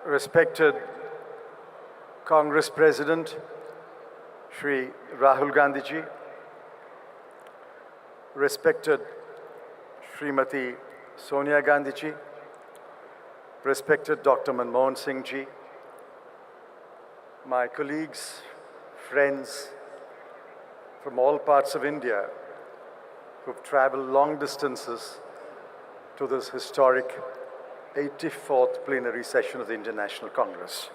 Respected Congress President, Shri Rahul Gandhi ji, respected Srimati Sonia Gandhi ji, respected Dr. Manmohan Singh ji, my colleagues, friends from all parts of India who've traveled long distances to this historic 84th plenary session of the Indian National Congress.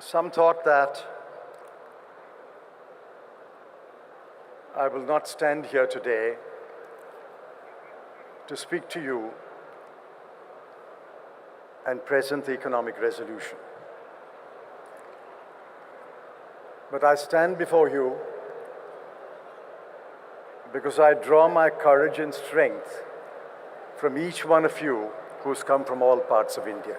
Some thought that I will not stand here today to speak to you and present the economic resolution. But I stand before you because I draw my courage and strength from each one of you who's come from all parts of India.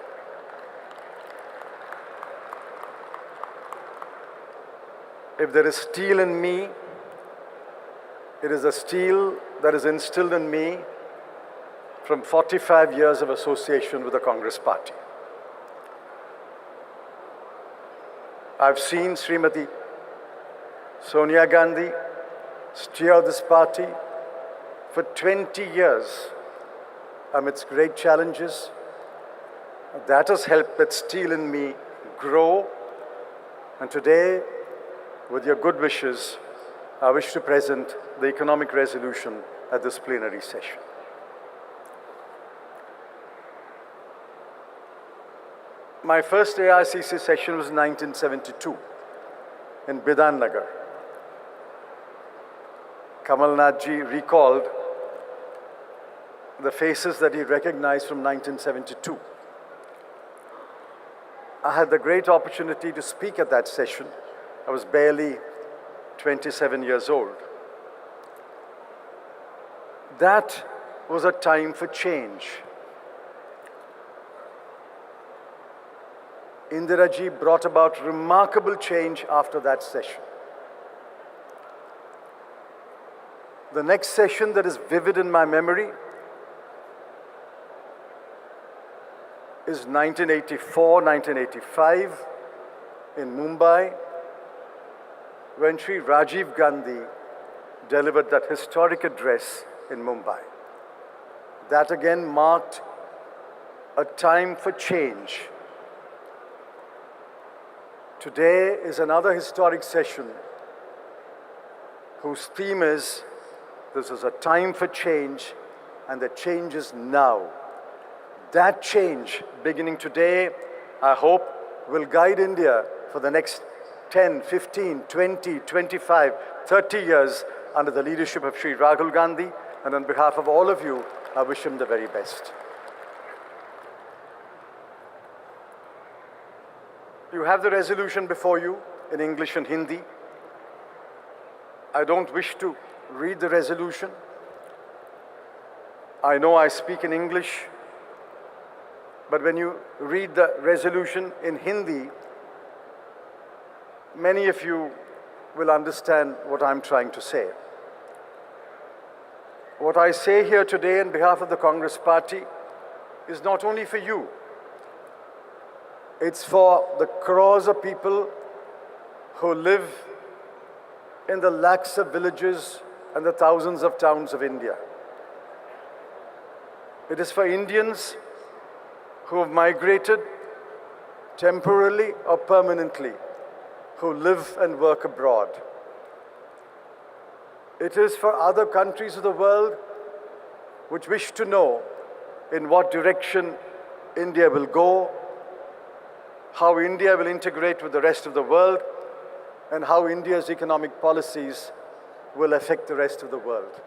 If there is steel in me, it is a steel that is instilled in me from 45 years of association with the Congress Party. I've seen Srimati Sonia Gandhi steer this party for 20 years amidst great challenges. That has helped that steel in me grow. And today, with your good wishes, I wish to present the economic resolution at this plenary session. My first AICC session was in 1972 in Bidhan Nagar. Kamal Nath ji recalled the faces that he recognized from 1972. I had the great opportunity to speak at that session. I was barely 27 years old. That was a time for change. Indira ji brought about remarkable change after that session. The next session that is vivid in my memory is 1984, 1985 in Mumbai, when Shri Rajiv Gandhi delivered that historic address in Mumbai. That again marked a time for change. Today is another historic session whose theme is, this is a time for change, and the change is now. That change, beginning today, I hope, will guide India for the next 10, 15, 20, 25, 30 years under the leadership of Shri Rahul Gandhi. And on behalf of all of you, I wish him the very best. You have the resolution before you in English and Hindi. I don't wish to read the resolution. I know I speak in English, but when you read the resolution in Hindi, many of you will understand what I'm trying to say. What I say here today on behalf of the Congress Party is not only for you, it's for the crores of people who live in the lakhs of villages and the thousands of towns of India. It is for Indians who have migrated temporarily or permanently, who live and work abroad. It is for other countries of the world which wish to know in what direction India will go, how India will integrate with the rest of the world, and how India's economic policies will affect the rest of the world.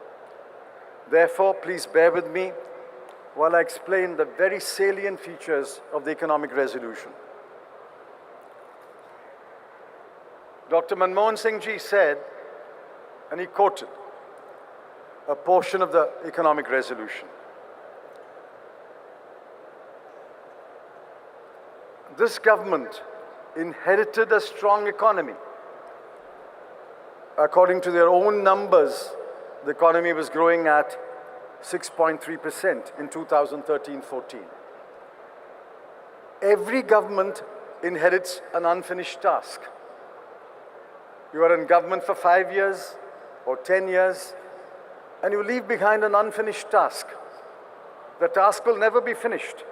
Therefore, please bear with me while I explain the very salient features of the economic resolution. Dr. Manmohan Singh ji said, and he quoted a portion of the economic resolution. This government inherited a strong economy. According to their own numbers, the economy was growing at 6.3% in 2013-14. Every government inherits an unfinished task. You are in government for 5 years or 10 years, and you leave behind an unfinished task. The task will never be finished.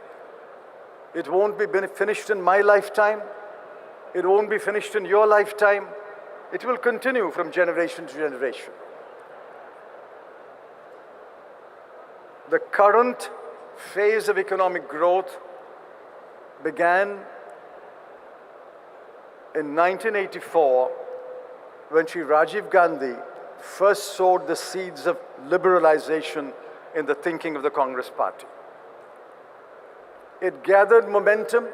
It won't be finished in my lifetime. It won't be finished in your lifetime. It will continue from generation to generation. The current phase of economic growth began in 1984 when Shri Rajiv Gandhi first sowed the seeds of liberalization in the thinking of the Congress Party. It gathered momentum,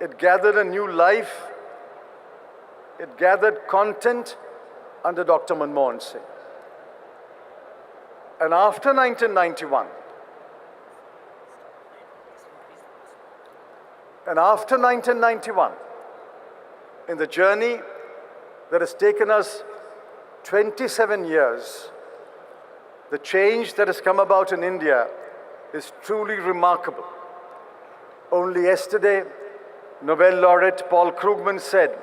it gathered a new life, it gathered content under Dr. Manmohan Singh. And after 1991, in the journey that has taken us 27 years, the change that has come about in India is truly remarkable. Only yesterday, Nobel laureate Paul Krugman said,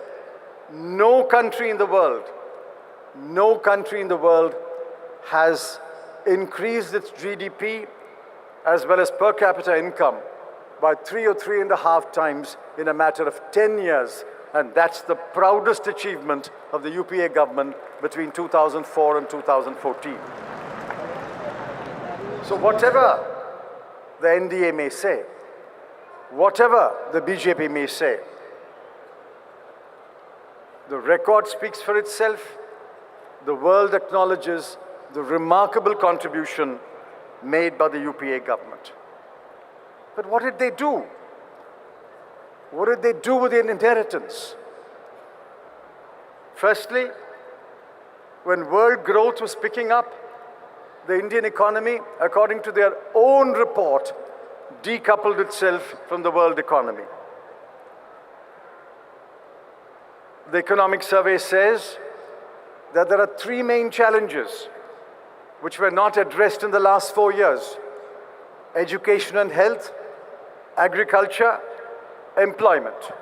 no country in the world has increased its GDP as well as per capita income by 3 or 3.5 times in a matter of 10 years. And that's the proudest achievement of the UPA government between 2004 and 2014. So whatever the NDA may say, whatever the BJP may say, the record speaks for itself. The world acknowledges the remarkable contribution made by the UPA government. But what did they do? What did they do with their inheritance? Firstly, when world growth was picking up, the Indian economy, according to their own report, decoupled itself from the world economy. The economic survey says that there are 3 main challenges which were not addressed in the last 4 years: education and health, agriculture, employment.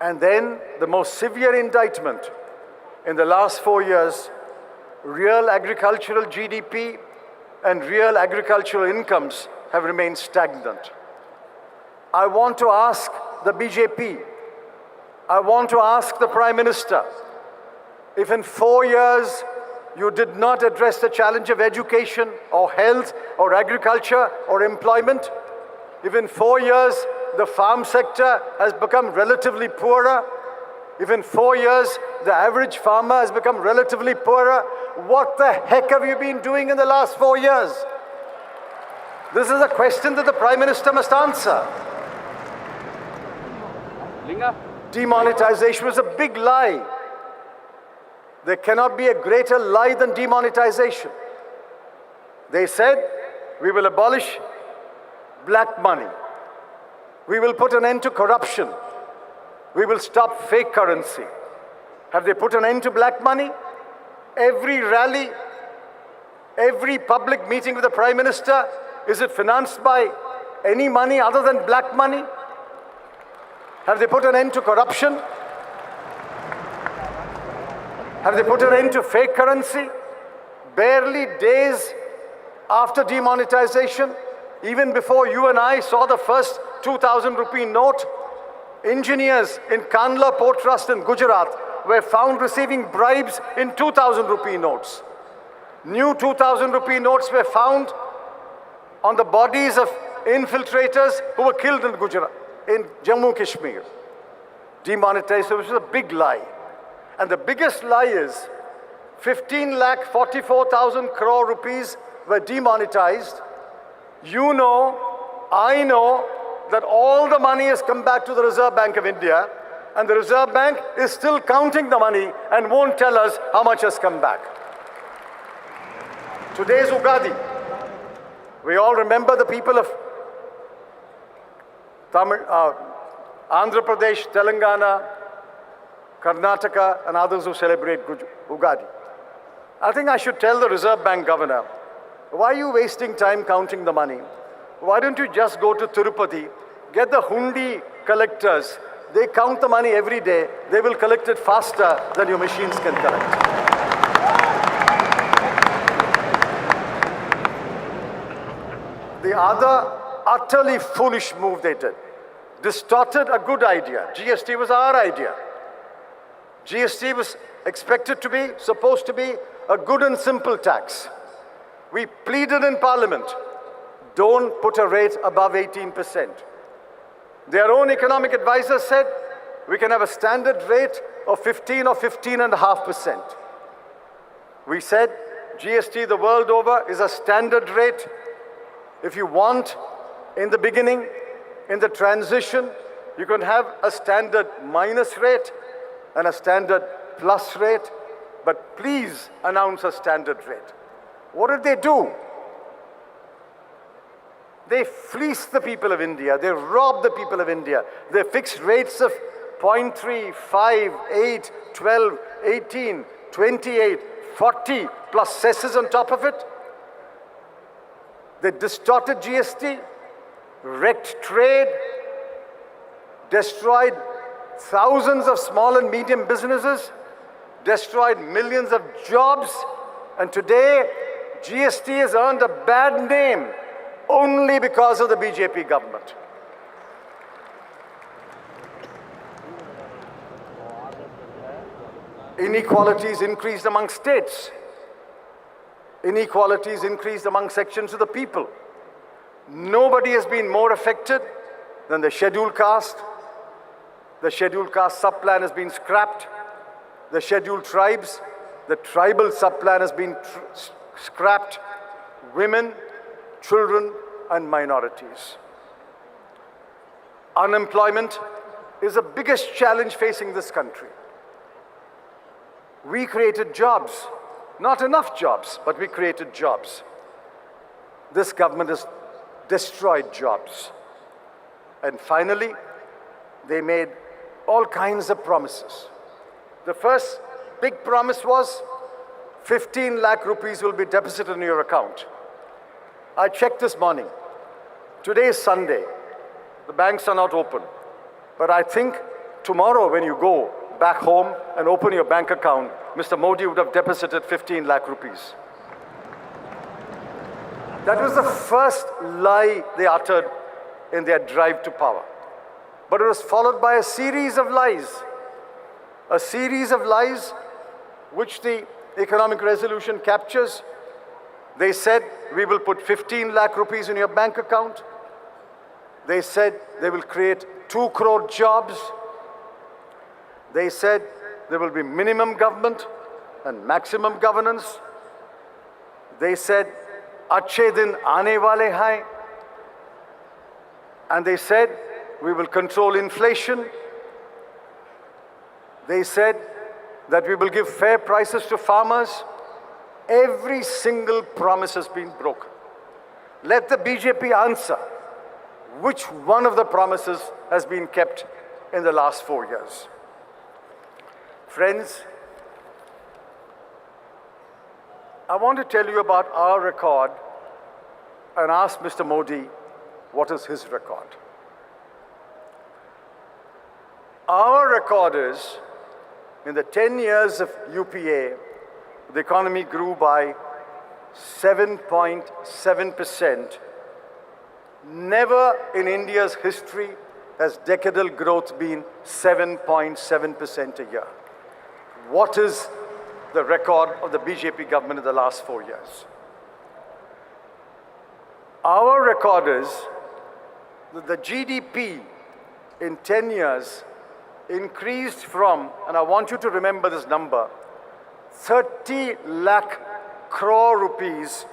And then the most severe indictment in the last 4 years, real agricultural GDP and real agricultural incomes have remained stagnant. I want to ask the BJP, I want to ask the Prime Minister, if in 4 years you did not address the challenge of education or health or agriculture or employment, if in 4 years the farm sector has become relatively poorer, if in 4 years the average farmer has become relatively poorer, what the heck have you been doing in the last 4 years? This is a question that the Prime Minister must answer. Linga? Demonetization was a big lie. There cannot be a greater lie than demonetization. They said, we will abolish black money. We will put an end to corruption. We will stop fake currency. Have they put an end to black money? Every rally, every public meeting with the Prime Minister, is it financed by any money other than black money? Have they put an end to corruption? Have they put an end to fake currency? Barely days after demonetization, even before you and I saw the first 2,000 rupee note, engineers in Kandla Port Trust in Gujarat were found receiving bribes in 2,000 rupee notes. New 2,000 rupee notes were found on the bodies of infiltrators who were killed in Gujarat, in Jammu Kashmir. Demonetization was a big lie. And the biggest lie is 15,44,000 crore rupees were demonetized. You know, I know that all the money has come back to the Reserve Bank of India, and the Reserve Bank is still counting the money and won't tell us how much has come back. Today's Ugadi. We all remember the people of Tamil, Andhra Pradesh, Telangana, Karnataka, and others who celebrate Ugadi. I think I should tell the Reserve Bank governor, why are you wasting time counting the money? Why don't you just go to Tirupati, get the hundi collectors, they count the money every day, they will collect it faster than your machines can collect. The other utterly foolish move they did, distorted a good idea. GST was our idea. GST was supposed to be a good and simple tax. We pleaded in Parliament, don't put a rate above 18%. Their own economic advisor said, we can have a standard rate of 15 or 15.5%. We said, GST the world over is a standard rate. If you want, in the beginning, in the transition, you can have a standard minus rate and a standard plus rate, but please announce a standard rate. What did they do? They fleeced the people of India. They robbed the people of India. They fixed rates of 0.3, 5, 8, 12, 18, 28, 40, plus cesses on top of it. They distorted GST, wrecked trade, destroyed thousands of small and medium businesses, destroyed millions of jobs, and today GST has earned a bad name only because of the BJP government. Inequalities increased among states. Inequalities increased among sections of the people. Nobody has been more affected than the scheduled caste. The scheduled caste sub-plan has been scrapped. The scheduled tribes, the tribal sub-plan has been scrapped. Women, children, and minorities. Unemployment is the biggest challenge facing this country. We created jobs, not enough jobs, but we created jobs. This government has destroyed jobs. And finally, they made all kinds of promises. The first big promise was 15 lakh rupees will be deposited in your account. I checked this morning. Today is Sunday. The banks are not open. But I think tomorrow when you go back home and open your bank account, Mr. Modi would have deposited 15 lakh rupees. That was the first lie they uttered in their drive to power. But it was followed by a series of lies. A series of lies which the economic resolution captures. They said, we will put 15 lakh rupees in your bank account. They said they will create 2 crore jobs. They said there will be minimum government and maximum governance. They said, Achhe din aane wale hai. And they said, we will control inflation. They said that we will give fair prices to farmers. Every single promise has been broken. Let the BJP answer which one of the promises has been kept in the last 4 years. Friends, I want to tell you about our record and ask Mr. Modi what is his record. Our record is, in the 10 years of UPA, the economy grew by 7.7%. Never in India's history has decadal growth been 7.7% a year. What is the record of the BJP government in the last 4 years? Our record is that the GDP in 10 years increased from, and I want you to remember this number, 30 lakh crore rupees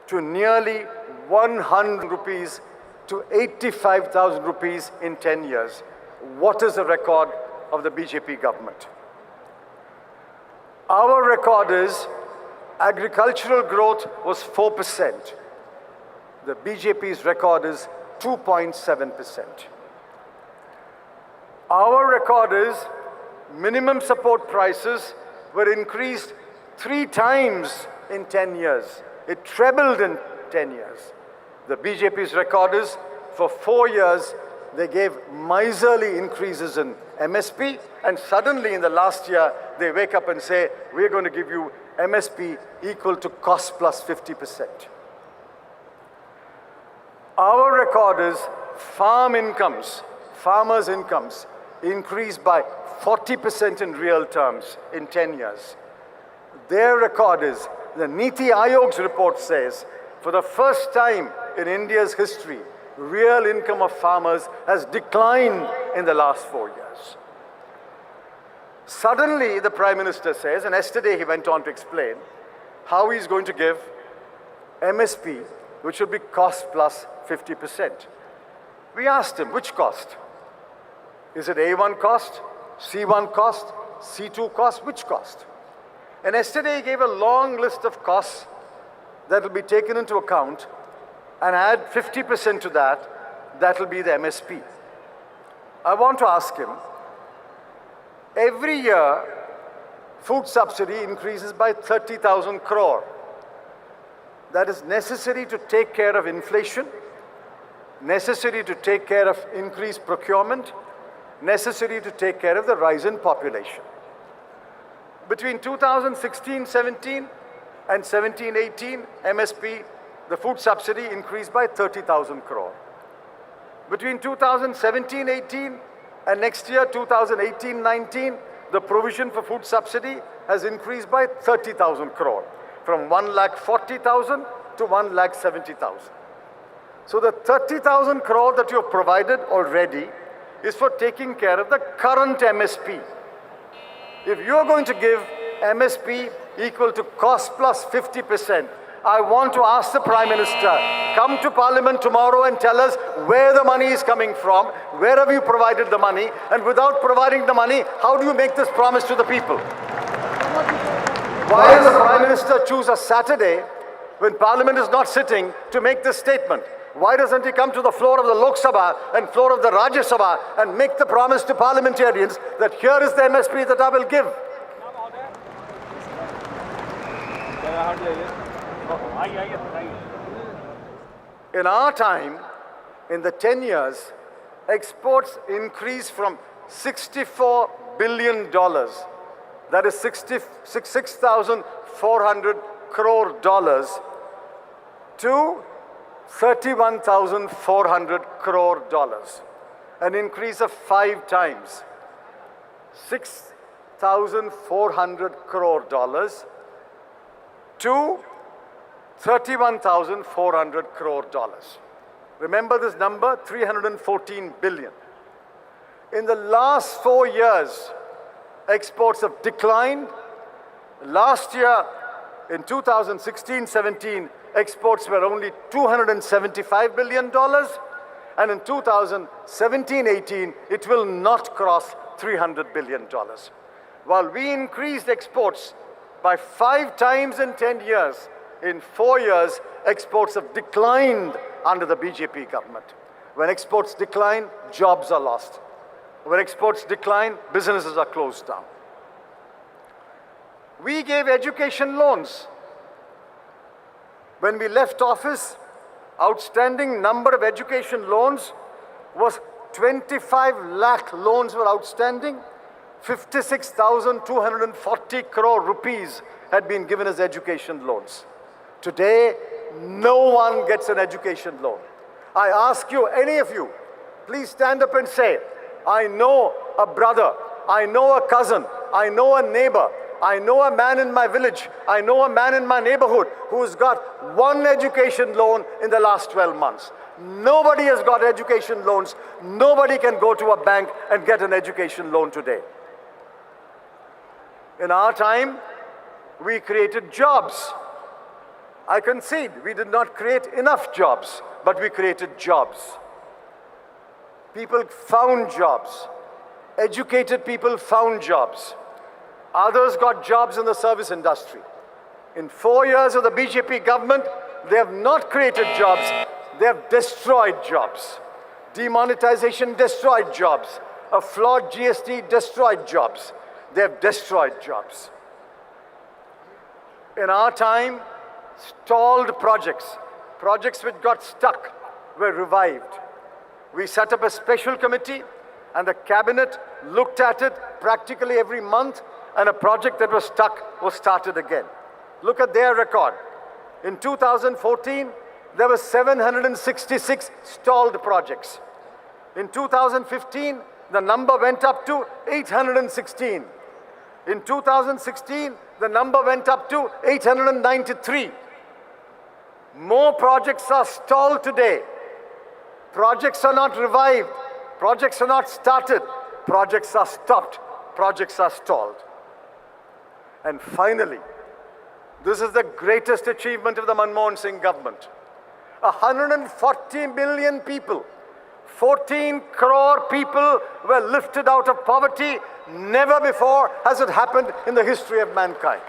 to nearly 100 rupees to 85,000 rupees in 10 years. What is the record of the BJP government? Our record is agricultural growth was 4%. The BJP's record is 2.7%. Our record is minimum support prices were increased 3 times in 10 years. It trebled in 10 years. The BJP's record is, for 4 years, they gave miserly increases in MSP, and suddenly in the last year, they wake up and say, we're going to give you MSP equal to cost plus 50%. Our record is farmers' incomes increased by 40% in real terms in 10 years. Their record is, the Niti Aayog's report says, for the first time in India's history, real income of farmers has declined in the last 4 years. Suddenly, the Prime Minister says, and yesterday he went on to explain, how he's going to give MSP, which will be cost plus 50%. We asked him, which cost? Is it A1 cost, C1 cost, C2 cost, which cost? And yesterday he gave a long list of costs that will be taken into account, and add 50% to that, that will be the MSP. I want to ask him, every year, food subsidy increases by 30,000 crore. That is necessary to take care of inflation, necessary to take care of increased procurement, necessary to take care of the rise in population. Between 2016-17 and 17-18, MSP, the food subsidy increased by 30,000 crore. Between 2017-18 and next year, 2018-19, the provision for food subsidy has increased by 30,000 crore, from 1,40,000 to 1,70,000. So the 30,000 crore that you have provided already is for taking care of the current MSP. If you are going to give MSP equal to cost plus 50%, I want to ask the Prime Minister, come to Parliament tomorrow and tell us where the money is coming from, where have you provided the money, and without providing the money, how do you make this promise to the people? Why does the Prime Minister choose a Saturday when Parliament is not sitting to make this statement? Why doesn't he come to the floor of the Lok Sabha and floor of the Rajya Sabha and make the promise to parliamentarians that here is the MSP that I will give? In our time, in the 10 years, exports increased from $64 billion, that is 6,400 crore dollars, to 31,400 crore dollars, an increase of 5 times. 6,400 crore dollars to 31,400 crore dollars. Remember this number, 314 billion. In the last 4 years, exports have declined. Last year, in 2016-17, exports were only $275 billion, and in 2017-18, it will not cross $300 billion. While we increased exports by 5 times in 10 years, in 4 years, exports have declined under the BJP government. When exports decline, jobs are lost. When exports decline, businesses are closed down. We gave education loans. When we left office, outstanding number of education loans was 25 lakh loans were outstanding. 56,240 crore rupees had been given as education loans. Today, no one gets an education loan. I ask you, any of you, please stand up and say, I know a brother, I know a cousin, I know a neighbor, I know a man in my village, I know a man in my neighborhood who's got one education loan in the last 12 months. Nobody has got education loans. Nobody can go to a bank and get an education loan today. In our time, we created jobs. I concede we did not create enough jobs, but we created jobs. People found jobs. Educated people found jobs. Others got jobs in the service industry. In 4 years of the BJP government, they have not created jobs, they have destroyed jobs. Demonetization destroyed jobs. A flawed GST destroyed jobs. They have destroyed jobs. In our time, stalled projects, projects which got stuck, were revived. We set up a special committee and the cabinet looked at it practically every month, and a project that was stuck was started again. Look at their record. In 2014, there were 766 stalled projects. In 2015, the number went up to 816. In 2016, the number went up to 893. More projects are stalled today. Projects are not revived. Projects are not started. Projects are stopped. Projects are stalled. And finally, this is the greatest achievement of the Manmohan Singh government. 140 million people, 14 crore people were lifted out of poverty. Never before has it happened in the history of mankind.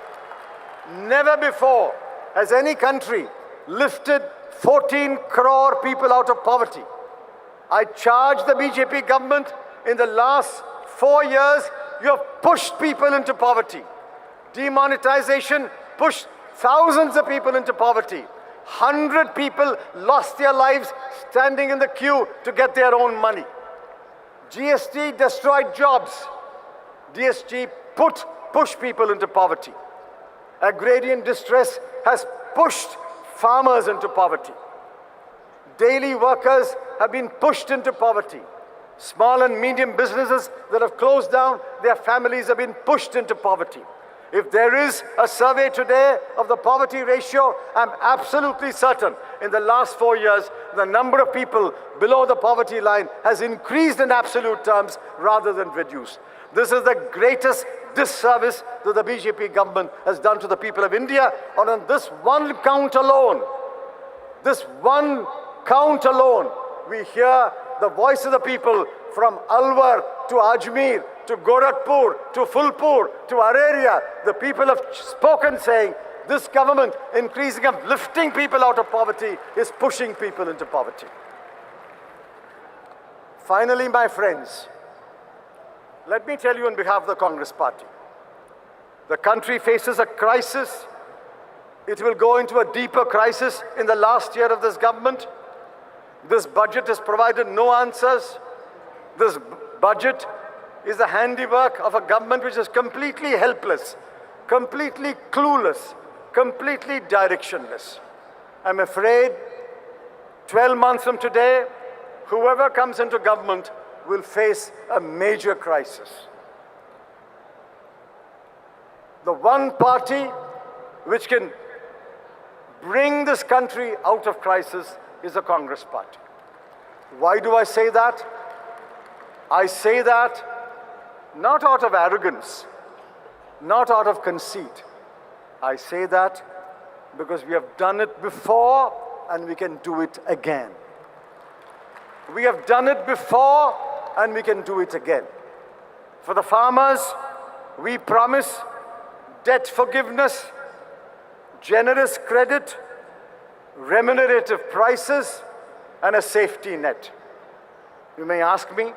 Never before has any country lifted 14 crore people out of poverty. I charge the BJP government, in the last 4 years, you have pushed people into poverty. Demonetization pushed thousands of people into poverty. 100 people lost their lives standing in the queue to get their own money. GST destroyed jobs. GST pushed people into poverty. Agrarian distress has pushed farmers into poverty. Daily workers have been pushed into poverty. Small and medium businesses that have closed down, their families have been pushed into poverty. If there is a survey today of the poverty ratio, I'm absolutely certain in the last 4 years, the number of people below the poverty line has increased in absolute terms rather than reduced. This is the greatest disservice that the BJP government has done to the people of India. And on this one count alone, we hear the voice of the people from Alwar to Ajmer, to Gorakhpur, to Fulpur, to Araria. The people have spoken saying, this government, increasing and lifting people out of poverty, is pushing people into poverty. Finally, my friends, let me tell you on behalf of the Congress Party, the country faces a crisis. It will go into a deeper crisis in the last year of this government. This budget has provided no answers. This budget is the handiwork of a government which is completely helpless, completely clueless, completely directionless. I'm afraid 12 months from today, whoever comes into government will face a major crisis. The one party which can bring this country out of crisis is the Congress Party. Why do I say that? I say that not out of arrogance, not out of conceit. I say that because we have done it before and we can do it again. We have done it before and we can do it again. For the farmers, we promise debt forgiveness, generous credit, remunerative prices, and a safety net. You may ask me,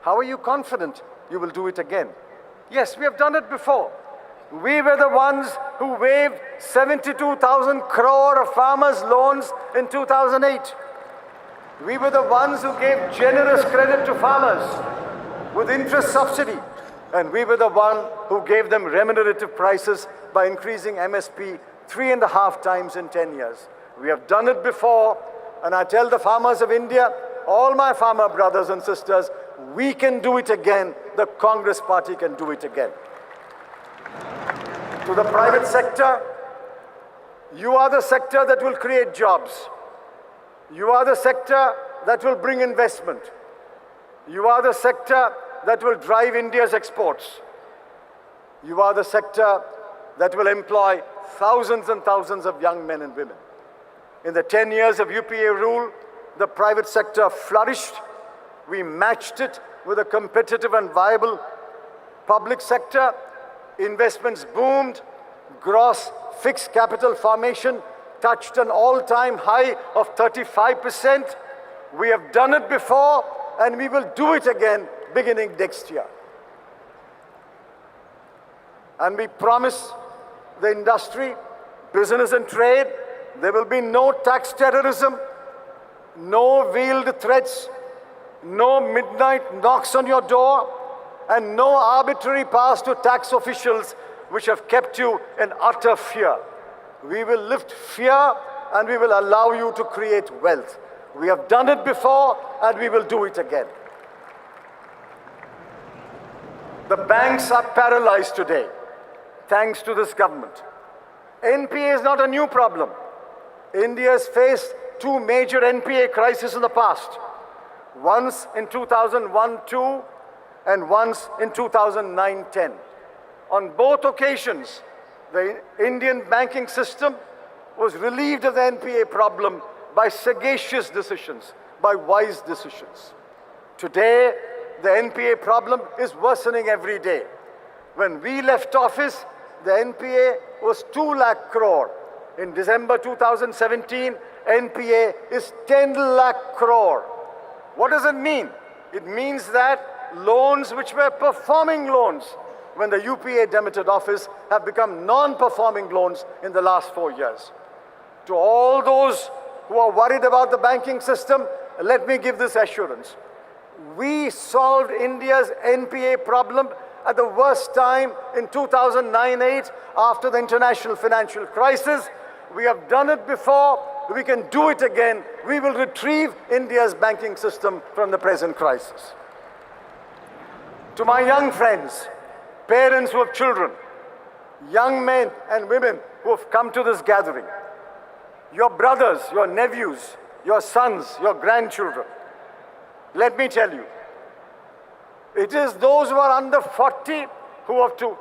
how are you confident you will do it again? Yes, we have done it before. We were the ones who waived 72,000 crore of farmers' loans in 2008. We were the ones who gave generous credit to farmers with interest subsidy. And we were the one who gave them remunerative prices by increasing MSP 3.5 times in 10 years. We have done it before, and I tell the farmers of India, all my farmer brothers and sisters, we can do it again. The Congress Party can do it again. To the private sector, you are the sector that will create jobs. You are the sector that will bring investment. You are the sector that will drive India's exports. You are the sector that will employ thousands and thousands of young men and women. In the 10 years of UPA rule, the private sector flourished. We matched it with a competitive and viable public sector. Investments boomed. Gross fixed capital formation touched an all-time high of 35%. We have done it before, and we will do it again beginning next year. And we promise the industry, business and trade. There will be no tax terrorism, no veiled threats, no midnight knocks on your door, and no arbitrary powers to tax officials which have kept you in utter fear. We will lift fear and we will allow you to create wealth. We have done it before and we will do it again. The banks are paralyzed today, thanks to this government. NPA is not a new problem. India has faced two major NPA crises in the past. Once in 2001-2 and once in 2009-10. On both occasions, the Indian banking system was relieved of the NPA problem by sagacious decisions, by wise decisions. Today, the NPA problem is worsening every day. When we left office, the NPA was 2 lakh crore. In December 2017, NPA is 10 lakh crore. What does it mean? It means that loans which were performing loans when the UPA demitted office have become non-performing loans in the last 4 years. To all those who are worried about the banking system, let me give this assurance. We solved India's NPA problem at the worst time in 2009-8 after the international financial crisis. We have done it before, we can do it again. We will retrieve India's banking system from the present crisis. To my young friends, parents who have children, young men and women who have come to this gathering, your brothers, your nephews, your sons, your grandchildren, let me tell you, it is those who are under 40 who have to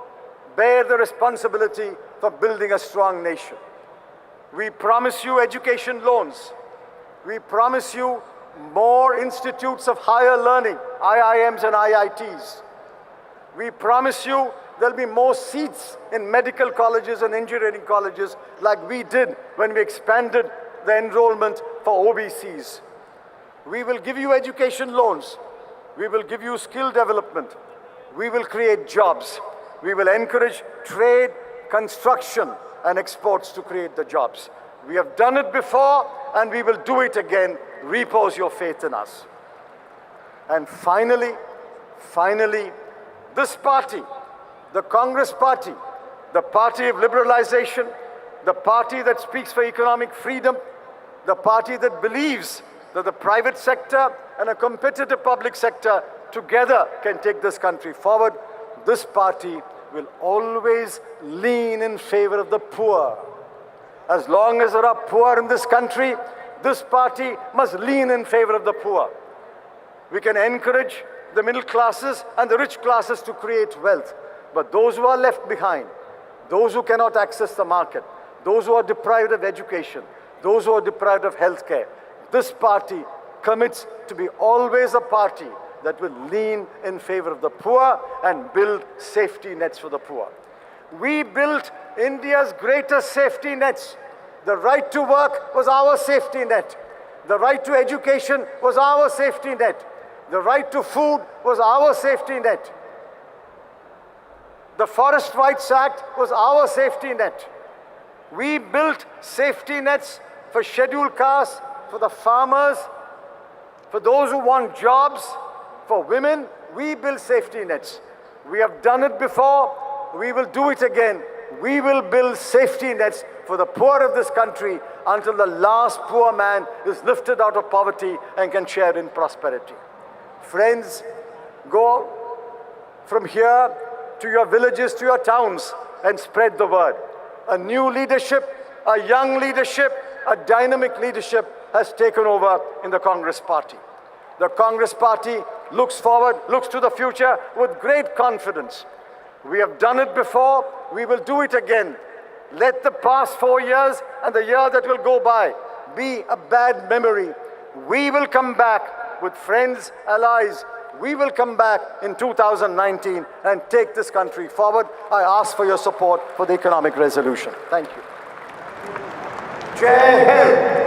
bear the responsibility for building a strong nation. We promise you education loans. We promise you more institutes of higher learning, IIMs and IITs. We promise you there'll be more seats in medical colleges and engineering colleges like we did when we expanded the enrollment for OBCs. We will give you education loans. We will give you skill development. We will create jobs. We will encourage trade, construction, and exports to create the jobs. We have done it before, and we will do it again. Repose your faith in us. And finally, this party, the Congress party, the party of liberalization, the party that speaks for economic freedom, the party that believes that the private sector and a competitive public sector together can take this country forward, this party will always lean in favor of the poor. As long as there are poor in this country, this party must lean in favor of the poor. We can encourage the middle classes and the rich classes to create wealth. But those who are left behind, those who cannot access the market, those who are deprived of education, those who are deprived of healthcare, this party commits to be always a party that will lean in favor of the poor and build safety nets for the poor. We built India's greatest safety nets. The right to work was our safety net. The right to education was our safety net. The right to food was our safety net. The Forest Rights Act was our safety net. We built safety nets for scheduled castes, for the farmers, for those who want jobs, for women. We build safety nets. We have done it before. We will do it again. We will build safety nets for the poor of this country until the last poor man is lifted out of poverty and can share in prosperity. Friends, go from here to your villages, to your towns, and spread the word. A new leadership, a young leadership, a dynamic leadership has taken over in the Congress party. The Congress party looks forward, looks to the future with great confidence. We have done it before, we will do it again. Let the past 4 years and the year that will go by be a bad memory. We will come back with friends, allies. We will come back in 2019 and take this country forward. I ask for your support for the economic resolution. Thank you. Jai Hind.